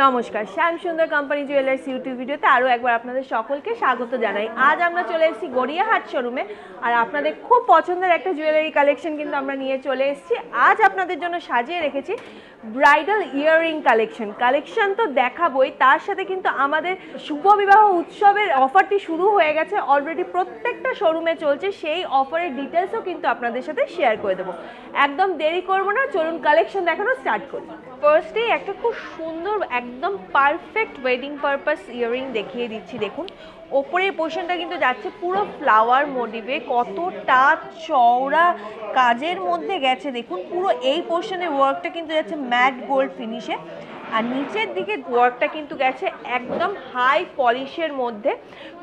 নমস্কার, শ্যাম সুন্দর company jewellers YouTube ভিডিওতে আরও একবার আপনাদের সকলকে স্বাগত জানাই। আজ আমরা চলে এসেছি গড়িয়াহাট শোরুমে, আর আপনাদের খুব পছন্দের একটা জুয়েলারি কালেকশন কিন্তু আমরা নিয়ে চলে এসেছি। আজ আপনাদের জন্য সাজিয়ে রেখেছি ব্রাইডাল ইয়াররিং কালেকশন তো দেখাবই, তার সাথে কিন্তু আমাদের শুভ বিবাহ উৎসবের অফারটি শুরু হয়ে গেছে অলরেডি, প্রত্যেকটা শোরুমে চলছে। সেই অফারের ডিটেলসও কিন্তু আপনাদের সাথে শেয়ার করে দেবো। একদম দেরি করবো না, চলুন কালেকশন দেখানো স্টার্ট করি। ফার্স্টেই একটা খুব সুন্দর একদম পারফেক্ট ওয়েডিং পারপাস ইয়াররিং দেখিয়ে দিচ্ছি। দেখুন ওপরের পোর্শনটা কিন্তু যাচ্ছে পুরো ফ্লাওয়ার মোটিভে, কতটা চওড়া কাজের মধ্যে গেছে দেখুন। পুরো এই পোর্শনের ওয়ার্কটা কিন্তু যাচ্ছে ম্যাট গোল্ড ফিনিশে, আর নিচের দিকে ওয়ার্কটা কিন্তু গেছে একদম হাই পলিশের মধ্যে।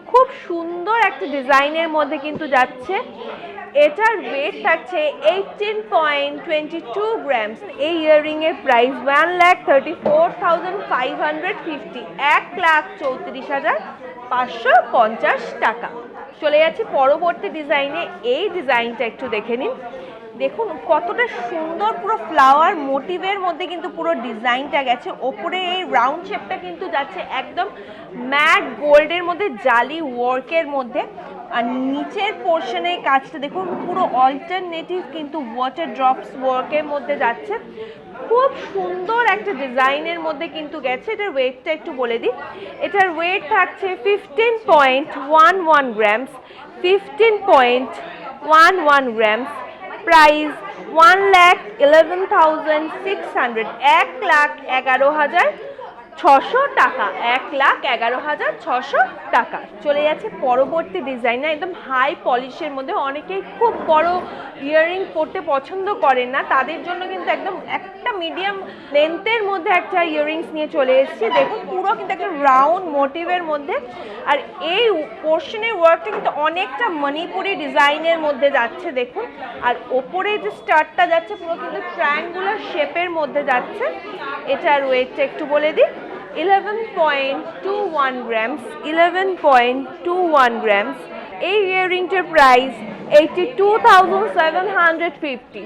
খুব সুন্দর একটা ডিজাইনের মধ্যে কিন্তু যাচ্ছে। এটার ওয়েট থাকছে 18.22 গ্রামস। এই ইয়াররিংয়ের প্রাইস 1,34,550, 1,34,550 টাকা। চলে যাচ্ছি পরবর্তী ডিজাইনে। এই ডিজাইনটা একটু দেখে নিন। দেখুন কতটা সুন্দর, পুরো ফ্লাওয়ার মোটিভের মধ্যে কিন্তু পুরো ডিজাইনটা গেছে। ওপরে এই রাউন্ড শেপটা কিন্তু যাচ্ছে একদম ম্যাট গোল্ডের মধ্যে জালি ওয়ার্কের মধ্যে, আর নিচের পোর্শনে কাজটা দেখুন পুরো অল্টারনেটিভ কিন্তু ওয়াটার ড্রপস ওয়ার্কের মধ্যে যাচ্ছে। খুব সুন্দর একটা ডিজাইনের মধ্যে কিন্তু গেছে। এটার ওয়েটটা একটু বলে দিই। এটার ওয়েট থাকছে 15.11 গ্রামস, 15.11 গ্রামস। প্রাইস 1,11,600, 1,11,600 টাকা, 1,11,600 টাকা। চলে যাচ্ছে পরবর্তী ডিজাইন। একদম হাই পলিশের মধ্যে, অনেকেই খুব বড় ইয়াররিং পরতে পছন্দ করেন না, তাদের জন্য কিন্তু একদম একটা মিডিয়াম লেন্থের মধ্যে একটা ইয়াররিংস নিয়ে চলে এসেছি। দেখুন পুরো কিন্তু একটা রাউন্ড মোটিভের মধ্যে, আর এই পোর্শনের ওয়ার্কটা কিন্তু অনেকটা মণিপুরি ডিজাইনের মধ্যে যাচ্ছে দেখুন। আর ওপরে যে স্টারটা যাচ্ছে পুরো কিন্তু ট্রায়াঙ্গুলার শেপের মধ্যে যাচ্ছে। এটার ওয়েটটা একটু বলে দিই। 11.21 গ্রামস, 11.21 গ্রামস। এই ইয়াররিংটার প্রাইস 82,750,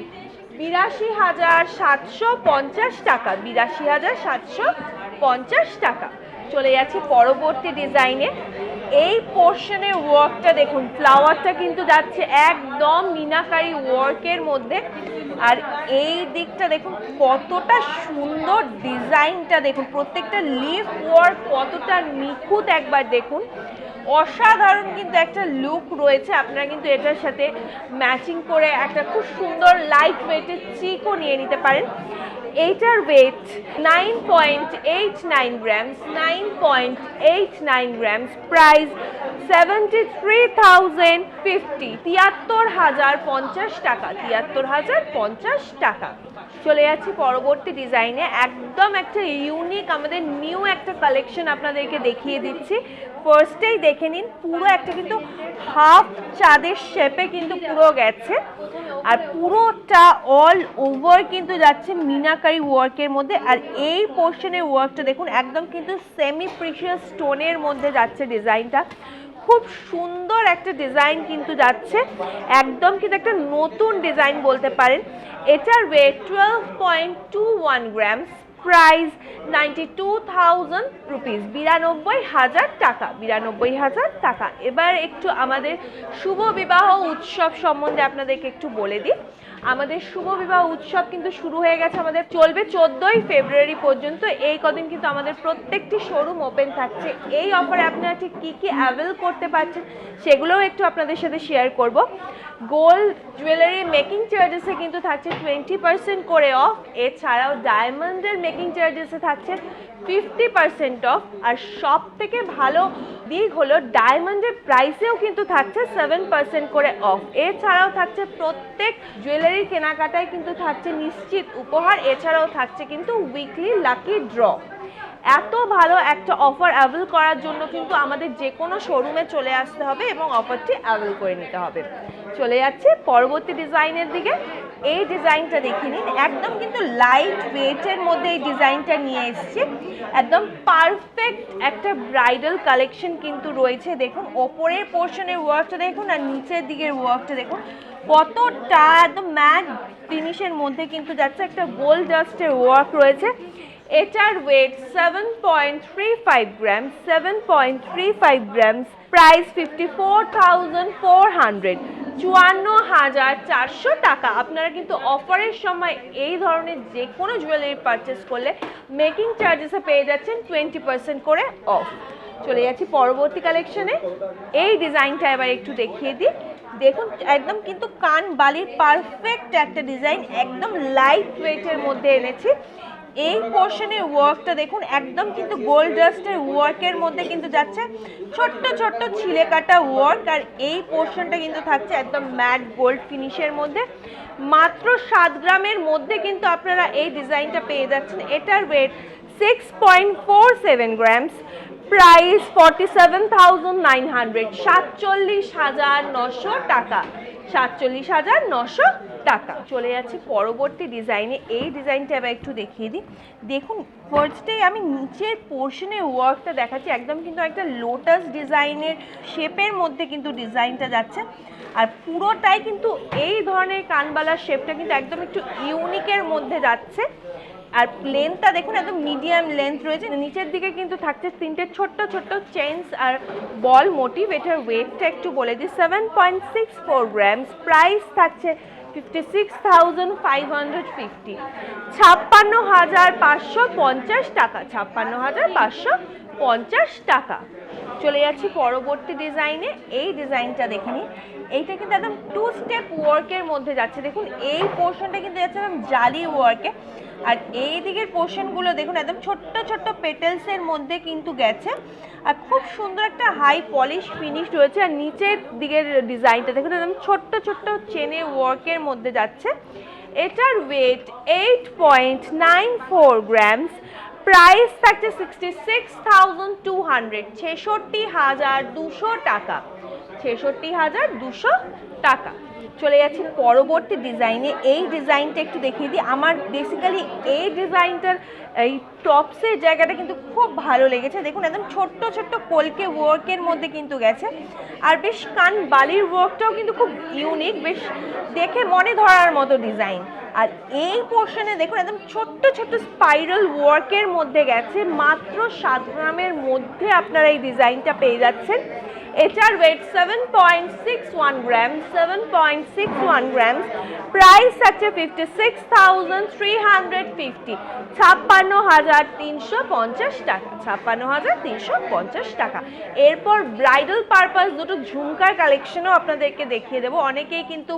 82,750 টাকা, 82,750 টাকা। চলে যাচ্ছি পরবর্তী ডিজাইনে। এই পোর্শনের ওয়ার্কটা দেখুন, ফ্লাওয়ারটা কিন্তু যাচ্ছে একদম মিনাকারি ওয়ার্কের মধ্যে, আর এই দিকটা দেখুন কতটা সুন্দর ডিজাইনটা দেখুন। প্রত্যেকটা লিফ ওয়ার্ক কতটা নিখুঁত, একবার দেখুন। অসাধারণ কিন্তু একটা লুক রয়েছে। আপনারা কিন্তু এটার সাথে ম্যাচিং করে একটা খুব সুন্দর লাইট ওয়েটের চিকও নিয়ে নিতে পারেন। এইটার ওয়েট 9.89 গ্রামস, 9.89 গ্রামস। প্রাইস 73,050, 73,050 টাকা, 73,050 টাকা। চলে যাচ্ছি পরবর্তী ডিজাইনে। একদম একটা ইউনিক, আমাদের নিউ একটা কালেকশন আপনাদেরকে দেখিয়ে দিচ্ছি। ফার্স্টেই দেখে নিন, পুরো একটা কিন্তু হাফ চাঁদের শেপে কিন্তু পুরো গেছে, আর পুরোটা অল ওভার কিন্তু যাচ্ছে মিনাকারি ওয়ার্কের মধ্যে। আর এই পোর্শনের ওয়ার্কটা দেখুন একদম কিন্তু সেমি প্রিশিয়াস স্টোনের মধ্যে যাচ্ছে ডিজাইনটা। খুব সুন্দর একটা ডিজাইন কিন্তু যাচ্ছে, একদম কিন্তু একটা নতুন ডিজাইন বলতে পারেন। এটার ওয়েট 12.21 গ্রামস। প্রাইস 92,000 রুপিস, 92,000 টাকা, 92,000 টাকা। এবার একটু আমাদের শুভ বিবাহ উৎসব সম্বন্ধে আপনাদেরকে একটু বলে দিই। আমাদের শুভ বিবাহ উৎসব কিন্তু শুরু হয়ে গেছে, আমাদের চলবে 14ই ফেব্রুয়ারি পর্যন্ত। এই কদিন কিন্তু আমাদের প্রত্যেকটি শোরুম ওপেন থাকছে। এই অফারে আপনারা ঠিক কী কী অ্যাভেল করতে পারছেন সেগুলোও একটু আপনাদের সাথে শেয়ার করব। গোল্ড জুয়েলারি মেকিং চার্জেসে কিন্তু থাকছে 20% করে অফ। এছাড়াও ডায়মন্ডের মেকিং চার্জেসে থাকছে 50% অফ। আর সব থেকে ভালো দিক হলো ডায়মন্ডের প্রাইসেও কিন্তু থাকছে 7% করে অফ। এছাড়াও থাকছে প্রত্যেক জুয়েলারির কেনাকাটায় কিন্তু থাকছে নিশ্চিত উপহার। এছাড়াও থাকছে কিন্তু উইকলি লাকি ড্র। এত ভালো একটা অফার অ্যাভেল করার জন্য কিন্তু আমাদের যে কোনো শোরুমে চলে আসতে হবে এবং অফারটি অ্যাভেল করে নিতে হবে। চলে যাচ্ছে পরবর্তী ডিজাইনের দিকে। এই ডিজাইনটা দেখে নিন, একদম কিন্তু লাইট ওয়েটের মধ্যে এই ডিজাইনটা নিয়ে এসেছি। একদম পারফেক্ট একটা ব্রাইডাল কালেকশন কিন্তু রয়েছে। দেখুন ওপরের পোর্শনের ওয়ার্কটা দেখুন, আর নিচের দিকের ওয়ার্কটা দেখুন কতটা একদম ম্যাট ফিনিশের মধ্যে কিন্তু যাচ্ছে। একটা গোল্ড ডাস্টের ওয়ার্ক রয়েছে। এটার ওয়েট 7.35 গ্রাম, 7.35 গ্রামস, প্রাইস 54,400, 54,400 টাকা। আপনারা কিন্তু অফারের সময় এই ধরনের যে কোনো জুয়েলারি পারচেস করলে মেকিং চার্জেসে পেয়ে যাচ্ছেন 20% করে অফ। চলে যাচ্ছি পরবর্তী কালেকশনে। এই ডিজাইনটা এবার একটু দেখিয়ে দিই। দেখুন একদম কিন্তু কান বালির পারফেক্ট একটা ডিজাইন, একদম লাইট ওয়েটের মধ্যে এনেছি। এই পোর্শনের ওয়ার্কটা দেখুন একদম কিন্তু গোল্ড ডাস্টের ওয়ার্কের মধ্যে কিন্তু যাচ্ছে, ছোট্ট ছোট্ট ছিলে কাটা ওয়ার্ক। আর এই পোর্শনটা কিন্তু থাকছে একদম ম্যাট গোল্ড ফিনিশের মধ্যে। মাত্র 7 গ্রামের মধ্যে কিন্তু আপনারা এই ডিজাইনটা পেয়ে যাচ্ছেন। এটার ওয়েট 6.47 গ্রামস, প্রাইস 47,900, 47,900 টাকা, 47,900 টাকা। চলে যাচ্ছি পরবর্তী ডিজাইনে। এই ডিজাইনটা এবার একটু দেখিয়ে দিই। দেখুন ফার্স্টে আমি নিচের পোর্শনে ওয়ার্কটা দেখাচ্ছি, একদম কিন্তু একটা লোটাস ডিজাইনের শেপের মধ্যে কিন্তু ডিজাইনটা যাচ্ছে। আর পুরোটাই কিন্তু এই ধরনের কানবালার শেপটা কিন্তু একদম একটু ইউনিকের মধ্যে যাচ্ছে। আর লেন্থটা দেখুন একদম মিডিয়াম লেন্থ রয়েছে। নিচের দিকে কিন্তু থাকছে 3টে ছোট্ট ছোট্ট চেইনস আর বল মোটিভ। এটার ওয়েটটা একটু বলে দিই, 7.64 গ্রামস, প্রাইস থাকছে 56,550, 56,550 টাকা, 56,550 টাকা। চলে যাচ্ছি পরবর্তী ডিজাইনে। এই ডিজাইনটা দেখে নিই। এইটা কিন্তু একদম 2 স্টেপ ওয়ার্কের মধ্যে যাচ্ছে। দেখুন এই পোর্শনটা কিন্তু যাচ্ছে একদম জালি ওয়ার্কে। আর এই দিকের পোর্শনগুলো দেখুন একদম ছোট্ট ছোট্ট পেটেলসের মধ্যে কিন্তু গেছে। আর খুব সুন্দর একটা হাই পলিশ ফিনিশ রয়েছে। আর নিচের দিকের ডিজাইনটা দেখুন একদম ছোট্ট ছোট্ট চেনে ওয়ার্কের মধ্যে যাচ্ছে। এটার ওয়েট 8.94 গ্রামস, প্রাইস থাকছে 66,200, 66,200 টাকা, 66,200 টাকা। চলে যাচ্ছি পরবর্তী ডিজাইনে। এই ডিজাইনটা একটু দেখিয়ে দিই। আমার বেসিক্যালি এই ডিজাইনটার এই টপসের জায়গাটা কিন্তু খুব ভালো লেগেছে। দেখুন একদম ছোট্ট ছোট্ট কলকে ওয়ার্কের মধ্যে কিন্তু গেছে। আর বেশ কান বালির ওয়ার্কটাও কিন্তু খুব ইউনিক, বেশ দেখে মনে ধরার মতো ডিজাইন। আর এই পোর্শনে দেখুন একদম ছোট্ট ছোট্ট স্পাইরাল ওয়ার্কের মধ্যে গেছে। মাত্র 7 গ্রামের মধ্যে আপনারা এই ডিজাইনটা পেয়ে যাচ্ছেন। এটার ওয়েট 7.61 গ্রাম, 7.61 গ্রামস, প্রাইস আছে 56,350, 56,350 টাকা, 56,350 টাকা। এরপর ব্রাইডাল পারপাস দুটো ঝুমকার কালেকশনও আপনাদেরকে দেখিয়ে দেবো। অনেকেই কিন্তু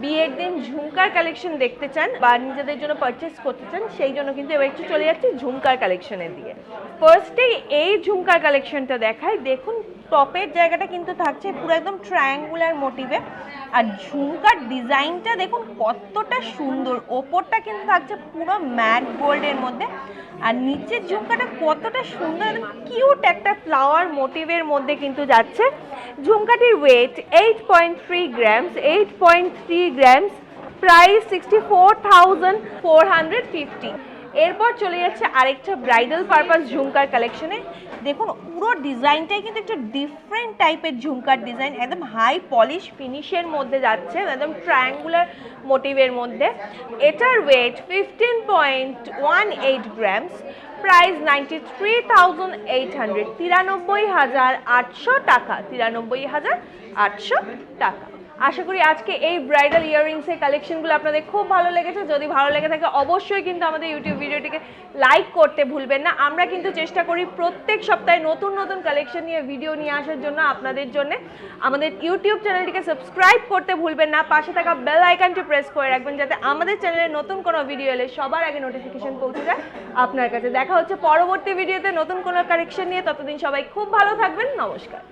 বিয়ের দিন ঝুমকার কালেকশন দেখতে চান বা নিজেদের জন্য পারচেস করতে চান, সেই জন্য কিন্তু এবার একটু চলে যাচ্ছি ঝুমকার কালেকশনের দিকে। ফার্স্টেই এই ঝুমকার কালেকশনটা দেখাই। দেখুন টপের জায়গাটা কিন্তু থাকছে পুরো একদম ট্রায়াঙ্গুলার মোটিভে। আর ঝুমকার ডিজাইনটা দেখুন কতটা সুন্দর। ওপরটা কিন্তু থাকছে পুরো ম্যাট গোল্ডের মধ্যে। আর নিচের ঝুমকাটা কতটা সুন্দর, একদম কিউট একটা ফ্লাওয়ার মোটিভের মধ্যে কিন্তু যাচ্ছে। ঝুমকাটির ওয়েট 8.3 গ্রামস, 8.3 গ্রামস, প্রাইস 64,450। এরপর চলে যাচ্ছে আরেকটা ব্রাইডাল পারপাস ঝুমকার কালেকশনে। দেখুন পুরো ডিজাইনটাই কিন্তু একটা ডিফারেন্ট টাইপের ঝুমকার ডিজাইন, একদম হাই পলিশ ফিনিশের মধ্যে যাচ্ছে, একদম ট্রায়াঙ্গুলার মোটিভের মধ্যে। এটার ওয়েট 15.18 গ্রামস, প্রাইস 93,800, 93,800 টাকা, 93,800 টাকা। আশা করি আজকে এই ব্রাইডাল ইয়াররিংসের কালেকশনগুলো আপনাদের খুব ভালো লেগেছে। যদি ভালো লেগে থাকে অবশ্যই কিন্তু আমাদের ইউটিউব ভিডিওটিকে লাইক করতে ভুলবেন না। আমরা কিন্তু চেষ্টা করি প্রত্যেক সপ্তাহে নতুন নতুন কালেকশন নিয়ে ভিডিও নিয়ে আসার জন্য আপনাদের জন্য। আমাদের ইউটিউব চ্যানেলটিকে সাবস্ক্রাইব করতে ভুলবেন না, পাশে থাকা বেল আইকনটি প্রেস করে রাখবেন যাতে আমাদের চ্যানেলে নতুন কোনো ভিডিও এলে সবার আগে নোটিফিকেশন পৌঁছে যায় আপনার কাছে। দেখা হচ্ছে পরবর্তী ভিডিওতে নতুন কোনো কালেকশন নিয়ে। ততদিন সবাই খুব ভালো থাকবেন। নমস্কার।